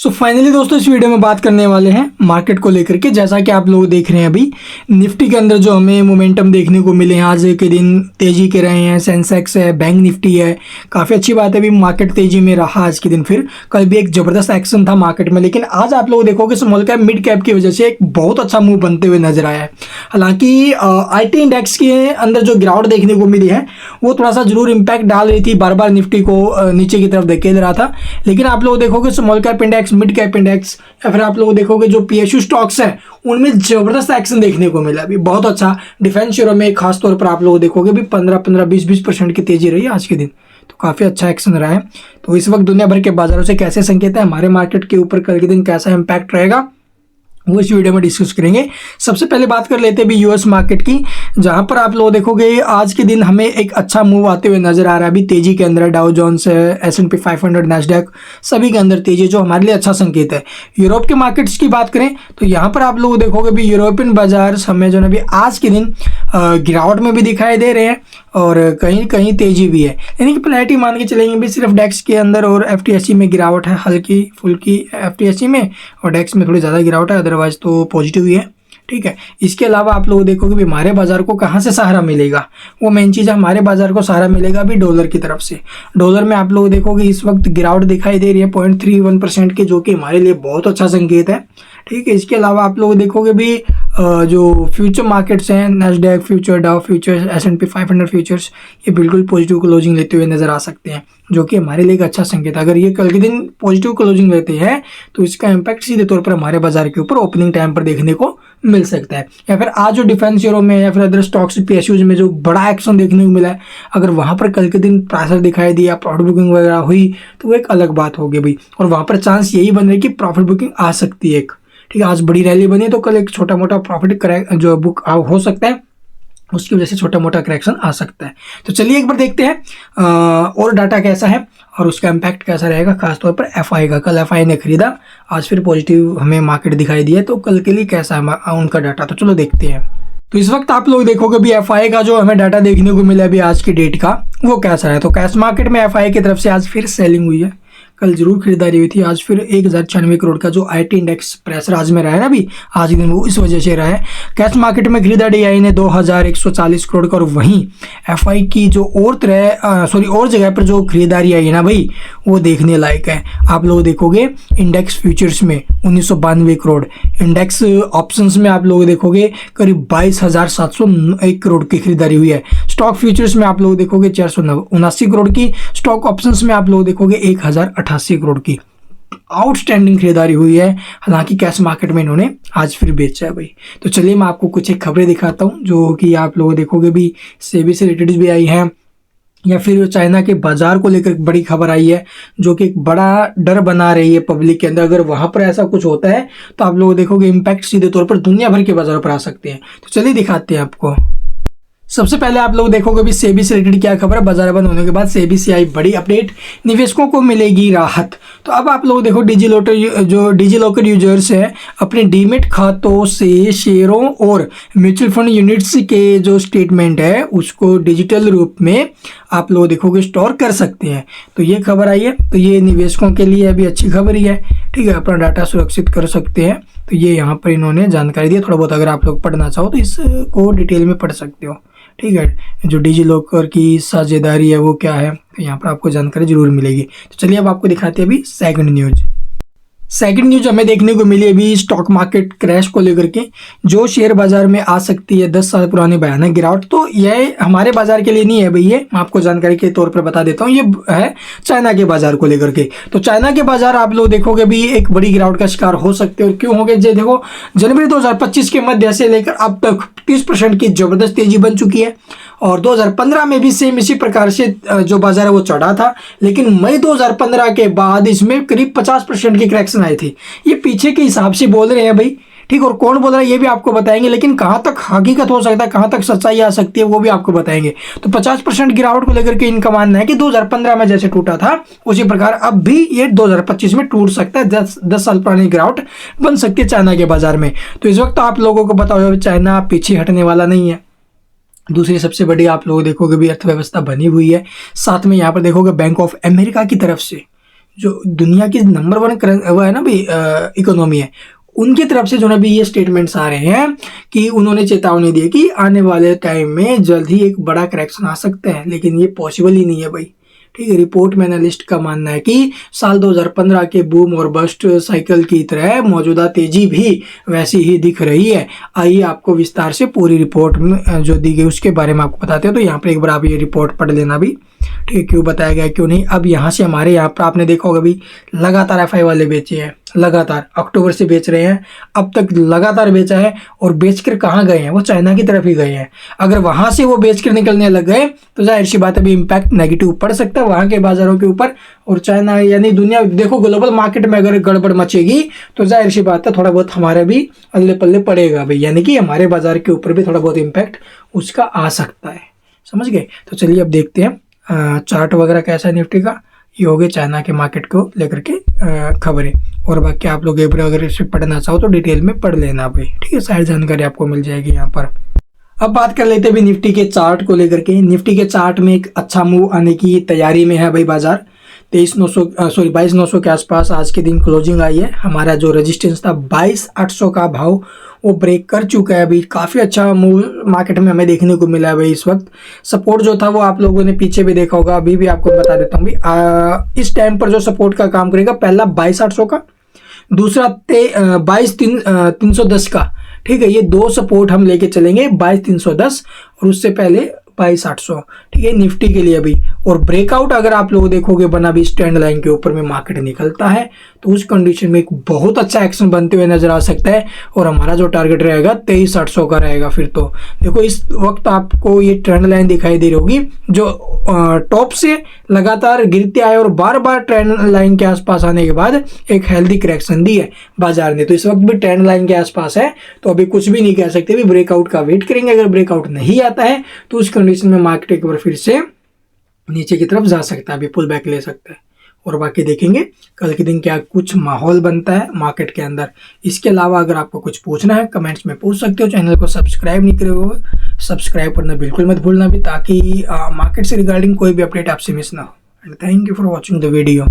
Finally दोस्तों इस video में बात करने वाले हैं मार्केट को लेकर के। जैसा कि आप लोग देख रहे हैं अभी निफ्टी के अंदर जो हमें मोमेंटम देखने को मिले हैं, आज के दिन तेजी के रहे हैं। सेंसेक्स है, बैंक निफ्टी है, काफ़ी अच्छी बात है। अभी मार्केट तेजी में रहा आज के दिन। फिर कल भी एक ज़बरदस्त एक्शन था मार्केट में, लेकिन आज आप लोग देखोगे स्मॉल कैप मिड कैप की वजह से एक बहुत अच्छा मूव बनते हुए नजर आया है। हालांकि IT इंडेक्स के अंदर जो गिरावट देखने को मिली है वो थोड़ा सा जरूर इम्पैक्ट डाल रही थी, बार बार निफ्टी को नीचे की तरफ धकेल रहा था। लेकिन आप लोग देखोगे small cap index, mid cap index या फिर आप लोग देखोगे जो PSU स्टॉक्स हैं उनमें जबरदस्त एक्शन देखने को मिला। अभी बहुत अच्छा डिफेंस शेयरों में खास तौर पर आप लोग देखोगे भी 15-15, 20-20% की तेजी रही है आज के दिन, तो काफी अच्छा एक्शन रहा है। तो इस वक्त दुनिया भर के बाजारों से कैसे संकेत है, हमारे मार्केट के ऊपर कल के दिन कैसा इंपैक्ट रहेगा, वो इस वीडियो में डिस्कस करेंगे। सबसे पहले बात कर लेते हैं भी US मार्केट की, जहां पर आप लोग देखोगे आज के दिन हमें एक अच्छा मूव आते हुए नजर आ रहा है। अभी तेजी के अंदर डाउ जोन्स है, S&P 500, नैस्डैक सभी के अंदर तेजी, जो हमारे लिए अच्छा संकेत है। यूरोप के मार्केट्स की बात करें तो यहाँ पर आप लोग देखोगे भी यूरोपियन बाजार हमें जो है अभी आज के दिन गिरावट में भी दिखाई दे रहे हैं और कहीं कहीं तेजी भी है, यानी कि प्लेटी मान के चलेंगे भी। सिर्फ डेक्स के अंदर और FTSE में गिरावट है, हल्की फुल्की FTSE में, और डेक्स में थोड़ी ज़्यादा गिरावट है, अदरवाइज तो पॉजिटिव ही है। ठीक है, इसके अलावा आप लोग देखोगे भी हमारे बाजार को कहाँ से सहारा मिलेगा, वो मेन चीज़ है। हमारे बाजार को सहारा मिलेगा भी डॉलर की तरफ से। डॉलर में आप लोग देखोगे इस वक्त गिरावट दिखाई दे रही है 0.31% की, जो कि हमारे लिए बहुत अच्छा संकेत है। ठीक है, इसके अलावा आप लोग देखोगे भी जो फ्यूचर मार्केट्स हैं, Nasdaq future, Dow futures, S&P 500 futures, ये बिल्कुल पॉजिटिव क्लोजिंग लेते हुए नजर आ सकते हैं, जो कि हमारे लिए एक अच्छा संकेत है। अगर ये कल के दिन पॉजिटिव क्लोजिंग लेते हैं तो इसका इम्पैक्ट सीधे तौर पर हमारे बाजार के ऊपर ओपनिंग टाइम पर देखने को मिल सकता है। या फिर आज जो डिफेंस शेयरों में या फिर अदर स्टॉक्स PSUs में जो बड़ा एक्शन देखने को मिला है, अगर वहां पर कल के दिन प्रेशर दिखाई दिया, प्रॉफिट बुकिंग वगैरह हुई, तो वो एक अलग बात होगी भाई। और वहां पर चांस यही बन रही है कि प्रॉफिट बुकिंग आ सकती है एक। ठीक है, आज बड़ी रैली बनी तो कल एक छोटा मोटा प्रॉफिट जो बुक हो सकता है, उसकी वजह से छोटा मोटा करेक्शन आ सकता है। तो चलिए एक बार देखते हैं और डाटा कैसा है और उसका इम्पैक्ट कैसा रहेगा, खासतौर पर FI का। कल FI ने खरीदा, आज फिर पॉजिटिव हमें मार्केट दिखाई दिया, तो कल के लिए कैसा है उनका डाटा, तो चलो देखते हैं। तो इस वक्त आप लोग देखोगे भी FI का जो हमें डाटा देखने को मिला अभी आज की डेट का, वो कैसा है। तो कैश मार्केट में FI की तरफ से आज फिर सेलिंग हुई है, कल जरूर खरीदारी हुई थी। आज फिर 1096 करोड़ का जो IT इंडेक्स प्रेशर आज में रहा है ना अभी आज दिन, वो इस वजह से रहा है। कैश मार्केट में खरीदारी आई ने 2140 करोड़ का, और वहीं FI की जो और जगह पर जो खरीदारी आई है ना भाई, वो देखने लायक है। आप लोग देखोगे इंडेक्स फ्यूचर्स में 1992 करोड़, इंडेक्स ऑप्शंस में आप लोग देखोगे करीब 22,701 करोड़ की खरीदारी हुई है। स्टॉक फ्यूचर्स में आप लोग देखोगे 479 करोड़ की, स्टॉक ऑप्शंस में आप लोग देखोगे 1088 करोड़ की आउटस्टैंडिंग खरीदारी हुई है। हालांकि कैश मार्केट में इन्होंने आज फिर बेचा है भाई। तो चलिए मैं आपको कुछ एक खबरें दिखाता हूं जो कि आप लोग देखोगे भी सेबी से रिलेटेड भी आई हैं, या फिर चाइना के बाजार को लेकर बड़ी खबर आई है जो कि एक बड़ा डर बना रही है पब्लिक के अंदर। अगर वहां पर ऐसा कुछ होता है तो आप लोग देखोगे इम्पैक्ट सीधे तौर पर दुनिया भर के बाजारों पर आ सकते हैं। तो चलिए दिखाते हैं आपको। सबसे पहले आप लोग देखोगे भी सेबी से रिलेटेड क्या खबर है। बाजार बंद होने के बाद सेबी से आई बड़ी अपडेट, निवेशकों को मिलेगी राहत। तो अब आप लोग देखो डिजिलॉकर यूजर्स है अपने डीमेट खातों से शेयरों और म्यूचुअल फंड यूनिट्स के जो स्टेटमेंट है उसको डिजिटल रूप में आप लोग देखोगे स्टोर कर सकते हैं। तो ये खबर आई है, तो ये निवेशकों के लिए अभी अच्छी खबर ही है। ठीक है, अपना डाटा सुरक्षित कर सकते हैं, तो ये यहाँ पर इन्होंने जानकारी दी। थोड़ा बहुत अगर आप लोग पढ़ना चाहो तो इसको डिटेल में पढ़ सकते हो। ठीक है, जो डिजिलॉकर की साझेदारी है वो क्या है, तो यहाँ पर आपको जानकारी जरूर मिलेगी। तो चलिए अब आपको दिखाते हैं अभी सेकंड न्यूज हमें देखने को मिली अभी स्टॉक मार्केट क्रैश को लेकर के, जो शेयर बाजार में आ सकती है 10 साल पुरानी भयानक गिरावट। तो यह हमारे बाजार के लिए नहीं है भाई, ये मैं आपको जानकारी के तौर पर बता देता हूँ, ये है चाइना के बाजार को लेकर के। तो चाइना के बाजार आप लोग देखोगे भी एक बड़ी गिरावट का शिकार हो सकते हैं। और क्यों हो गए, देखो जनवरी 2025 के मध्य से लेकर अब तक 30% की जबरदस्त तेजी बन चुकी है, और 2015 में भी सेम इसी प्रकार से जो बाजार है वो चढ़ा था, लेकिन मई 2015 के बाद इसमें करीब 50% की करेक्शन आई थी। ये पीछे के हिसाब से बोल रहे हैं भाई, ठीक, और कौन बोल रहा है ये भी आपको बताएंगे, लेकिन कहाँ तक हकीकत हो सकता है, कहाँ तक सच्चाई आ सकती है, वो भी आपको बताएंगे। तो 50% गिरावट को लेकर के इनका मानना है कि 2015 में जैसे टूटा था उसी प्रकार अब भी ये 2025 में टूट सकता है। 10 साल पुरानी गिरावट बन सकती है चाइना के बाजार में। तो इस वक्त आप लोगों को पता होगा चाइना पीछे हटने वाला नहीं है। दूसरी सबसे बड़ी आप लोग देखोगे भी अर्थव्यवस्था बनी हुई है। साथ में यहाँ पर देखोगे बैंक ऑफ अमेरिका की तरफ से जो दुनिया की नंबर 1 वो है ना भाई इकोनॉमी है, उनकी तरफ से जो ना भी ये स्टेटमेंट्स आ रहे हैं कि उन्होंने चेतावनी दी कि आने वाले टाइम में जल्द ही एक बड़ा करेक्शन आ सकता है, लेकिन ये पॉसिबल ही नहीं है भाई। ठीक है, रिपोर्ट में एनालिस्ट का मानना है कि साल 2015 के बूम और बस्ट साइकिल की तरह मौजूदा तेजी भी वैसी ही दिख रही है। आइए आपको विस्तार से पूरी रिपोर्ट में जो दी गई उसके बारे में आपको बताते हैं। तो यहाँ पर एक बार आप ये रिपोर्ट पढ़ लेना भी, ठीक है, क्यों बताया गया क्यों नहीं। अब यहाँ से हमारे यहाँ पर आपने देखा होगा भी लगातार एफआई वाले बेचे हैं, लगातार अक्टूबर से बेच रहे हैं, अब तक लगातार बेचा है। और बेचकर कहाँ गए हैं, वो चाइना की तरफ ही गए हैं। अगर वहां से वो बेचकर निकलने लग गए तो जाहिर सी बात है भी इम्पैक्ट नेगेटिव पड़ सकता है वहां के बाजारों के ऊपर। और चाइना यानी दुनिया, देखो ग्लोबल मार्केट में अगर गड़बड़ मचेगी तो जाहिर सी बात है थोड़ा बहुत हमारे भी अल्ले पल्ले पड़ेगा भाई, यानी कि हमारे बाजार के ऊपर भी थोड़ा बहुत इम्पैक्ट उसका आ सकता है। समझ गए? तो चलिए अब देखते हैं चार्ट वगैरह कैसा है निफ्टी का। ये हो गए चाइना के मार्केट को लेकर के खबरें, और बाकी आप लोग एक बार अगर इसे पढ़ना चाहो तो डिटेल में पढ़ लेना भाई, ठीक है, सारी जानकारी आपको मिल जाएगी यहाँ पर। अब बात कर लेते हैं भी निफ्टी के चार्ट को लेकर के। निफ्टी के चार्ट में एक अच्छा मूव आने की तैयारी में है भाई बाजार। 22,900 के आसपास आज के दिन क्लोजिंग आई है। हमारा जो रेजिस्टेंस था 22,800 का भाव वो ब्रेक कर चुका है अभी। काफ़ी अच्छा मूव मार्केट में हमें देखने को मिला है भाई इस वक्त। सपोर्ट जो था वो आप लोगों ने पीछे भी देखा होगा, अभी भी आपको बता देता हूँ भाई। इस टाइम पर जो सपोर्ट का काम करेगा, पहला 22,800 का, दूसरा 22,310 का। ठीक है, ये दो सपोर्ट हम लेके चलेंगे, 22,310 और उससे पहले 22,800। ठीक है, निफ्टी के लिए अभी। और ब्रेकआउट अगर आप लोग देखोगे बना भी स्टैंड लाइन के ऊपर में मार्केट निकलता है तो उस कंडीशन में एक बहुत अच्छा एक्शन बनते हुए नजर आ सकता है। और हमारा जो टारगेट रहेगा 23,800 का रहेगा। फिर तो देखो इस वक्त आपको ये ट्रेंड लाइन दिखाई दे रही होगी जो टॉप से लगातार गिरते आए और बार बार ट्रेंड लाइन के आसपास आने के बाद एक हेल्दी करेक्शन दी है बाजार ने। तो इस वक्त भी ट्रेंड लाइन के आसपास है, तो अभी कुछ भी नहीं कह सकते भी, ब्रेकआउट का वेट करेंगे। अगर ब्रेकआउट नहीं आता है तो उस कंडीशन में मार्केट एक बार फिर से नीचे की तरफ जा सकता है, अभी पुल बैक ले सकता है। और बाकी देखेंगे कल के दिन क्या कुछ माहौल बनता है मार्केट के अंदर। इसके अलावा अगर आपको कुछ पूछना है कमेंट्स में पूछ सकते हो। चैनल को सब्सक्राइब नहीं करे हो, सब्सक्राइब करना बिल्कुल मत भूलना भी, ताकि मार्केट से रिगार्डिंग कोई भी अपडेट आपसे मिस ना हो। And thank you for watching the video.